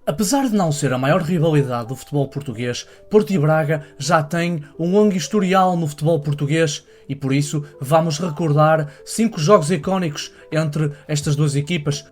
Apesar de não ser a maior rivalidade do futebol português, Porto e Braga já têm um longo historial no futebol português e por isso vamos recordar 5 jogos icónicos entre estas duas equipas.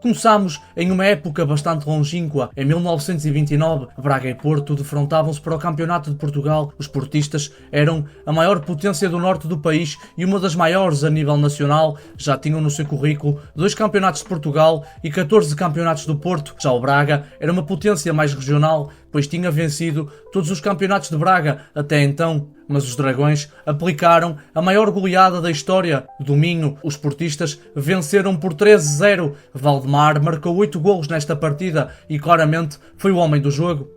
Começámos em uma época bastante longínqua. Em 1929, Braga e Porto defrontavam-se para o Campeonato de Portugal. Os portistas eram a maior potência do norte do país e uma das maiores a nível nacional. Já tinham no seu currículo 2 campeonatos de Portugal e 14 campeonatos do Porto. Já o Braga era uma potência mais regional, pois tinha vencido todos os campeonatos de Braga até então. Mas os Dragões aplicaram a maior goleada da história. Domingo, os portistas venceram por 13-0. Valdemar marcou 8 golos nesta partida e claramente foi o homem do jogo.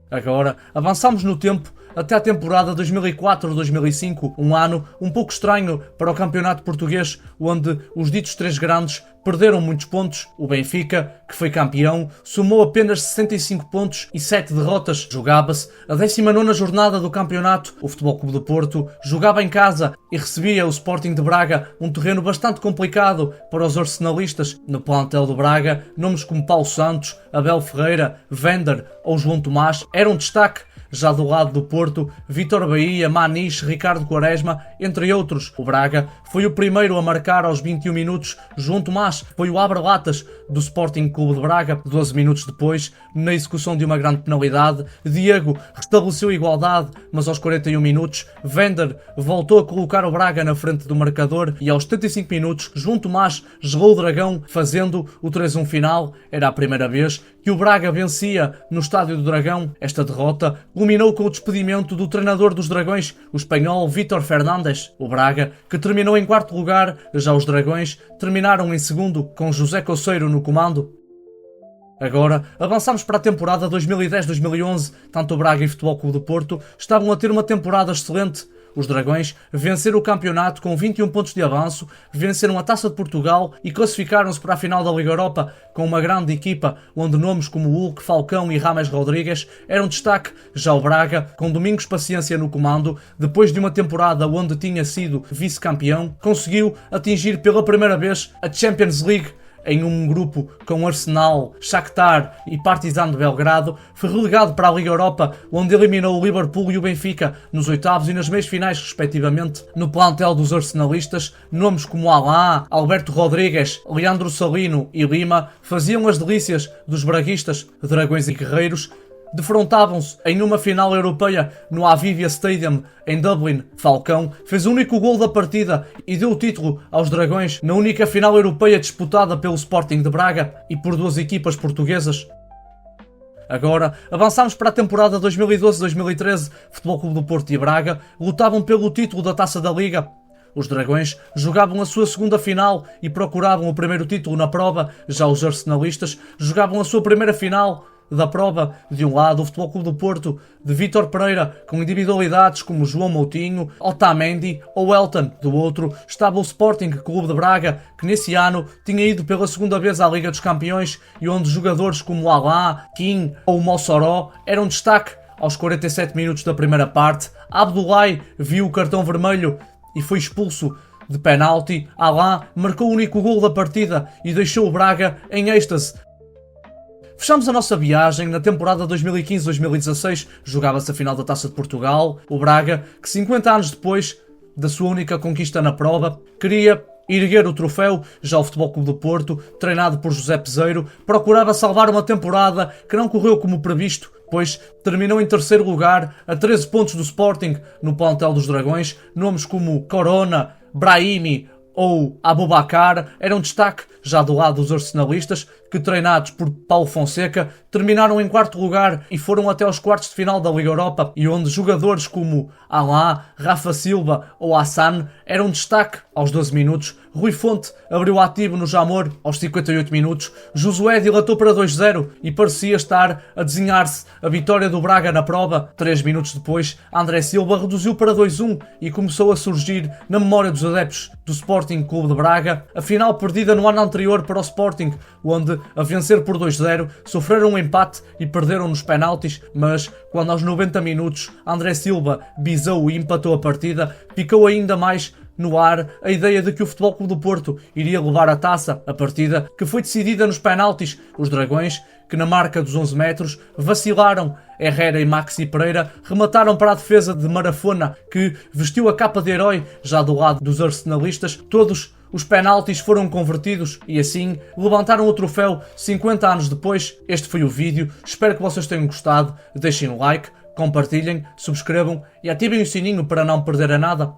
Agora, avançamos no tempo até a temporada 2004-2005, um ano um pouco estranho para o campeonato português, onde os ditos 3 grandes perderam muitos pontos. O Benfica, que foi campeão, somou apenas 65 pontos e 7 derrotas. Jogava-se a 19ª jornada do campeonato. O Futebol Clube do Porto jogava em casa e recebia o Sporting de Braga, um terreno bastante complicado para os arsenalistas. No plantel do Braga, nomes como Paulo Santos, Abel Ferreira, Vender ou João Tomás eram destaque. Já do lado do Porto, Vítor Bahia, Maniche, Ricardo Quaresma, entre outros. O Braga foi o primeiro a marcar aos 21 minutos. João Tomás foi o abre-latas do Sporting Clube de Braga. 12 minutos depois, na execução de uma grande penalidade, Diego restabeleceu a igualdade, mas aos 41 minutos, Vender voltou a colocar o Braga na frente do marcador e aos 75 minutos, João Tomás gelou o Dragão, fazendo o 3-1 final. Era a primeira vez que o Braga vencia no Estádio do Dragão. Esta derrota culminou com o despedimento do treinador dos Dragões, o espanhol Vítor Fernández. O Braga, que terminou em 4º lugar, já os Dragões terminaram em 2º, com José Coceiro no comando. Agora, avançamos para a temporada 2010-2011. Tanto o Braga e o Futebol Clube do Porto estavam a ter uma temporada excelente. Os Dragões venceram o campeonato com 21 pontos de avanço, venceram a Taça de Portugal e classificaram-se para a final da Liga Europa com uma grande equipa, onde nomes como Hulk, Falcão e Rames Rodrigues eram destaque. Já o Braga, com Domingos Paciência no comando, depois de uma temporada onde tinha sido vice-campeão, conseguiu atingir pela primeira vez a Champions League. Em um grupo com Arsenal, Shakhtar e Partizan de Belgrado, foi relegado para a Liga Europa, onde eliminou o Liverpool e o Benfica nos oitavos e nas meias finais, respectivamente. No plantel dos arsenalistas, nomes como Alain, Alberto Rodrigues, Leandro Salino e Lima faziam as delícias dos braguistas. Dragões e Guerreiros defrontavam-se em uma final europeia no Aviva Stadium em Dublin. Falcão fez o único gol da partida e deu o título aos Dragões na única final europeia disputada pelo Sporting de Braga e por 2 equipas portuguesas. Agora, avançamos para a temporada 2012-2013. Futebol Clube do Porto e Braga lutavam pelo título da Taça da Liga. Os Dragões jogavam a sua 2ª final e procuravam o primeiro título na prova. Já os arsenalistas jogavam a sua primeira final da prova. De um lado, o Futebol Clube do Porto, de Vítor Pereira, com individualidades como João Moutinho, Otamendi ou Elton. Do outro, estava o Sporting Clube de Braga, que nesse ano tinha ido pela 2ª vez à Liga dos Campeões e onde jogadores como Alain, Kim ou Mossoró eram destaque. Aos 47 minutos da primeira parte, Abdoulaye viu o cartão vermelho e foi expulso de penalti. Alain marcou o único gol da partida e deixou o Braga em êxtase. Fechamos a nossa viagem na temporada 2015-2016, jogava-se a final da Taça de Portugal. O Braga, que 50 anos depois da sua única conquista na prova, queria erguer o troféu. Já o Futebol Clube do Porto, treinado por José Peseiro, procurava salvar uma temporada que não correu como previsto, pois terminou em 3º lugar, a 13 pontos do Sporting. No plantel dos Dragões, nomes como Corona, Brahimi ou Aboubakar eram destaque. Já do lado dos arsenalistas, que treinados por Paulo Fonseca, terminaram em 4º lugar e foram até aos quartos de final da Liga Europa, e onde jogadores como Alain, Rafa Silva ou Hassan eram destaque. Aos 12 minutos, Rui Fonte abriu ativo no Jamor. Aos 58 minutos, Josué dilatou para 2-0 e parecia estar a desenhar-se a vitória do Braga na prova. 3 minutos depois, André Silva reduziu para 2-1 e começou a surgir na memória dos adeptos do Sporting Clube de Braga a final perdida no ano anterior para o Sporting, onde, a vencer por 2-0, sofreram um empate e perderam nos penaltis, mas quando aos 90 minutos André Silva bisou e empatou a partida, ficou ainda mais no ar a ideia de que o Futebol Clube do Porto iria levar a taça, a partida que foi decidida nos penaltis. Os Dragões, que na marca dos 11 metros vacilaram. Herrera e Maxi Pereira remataram para a defesa de Marafona, que vestiu a capa de herói. Já do lado dos arsenalistas, todos os penaltis foram convertidos e assim levantaram o troféu 50 anos depois. Este foi o vídeo, espero que vocês tenham gostado, deixem o like, compartilhem, subscrevam e ativem o sininho para não perderem nada.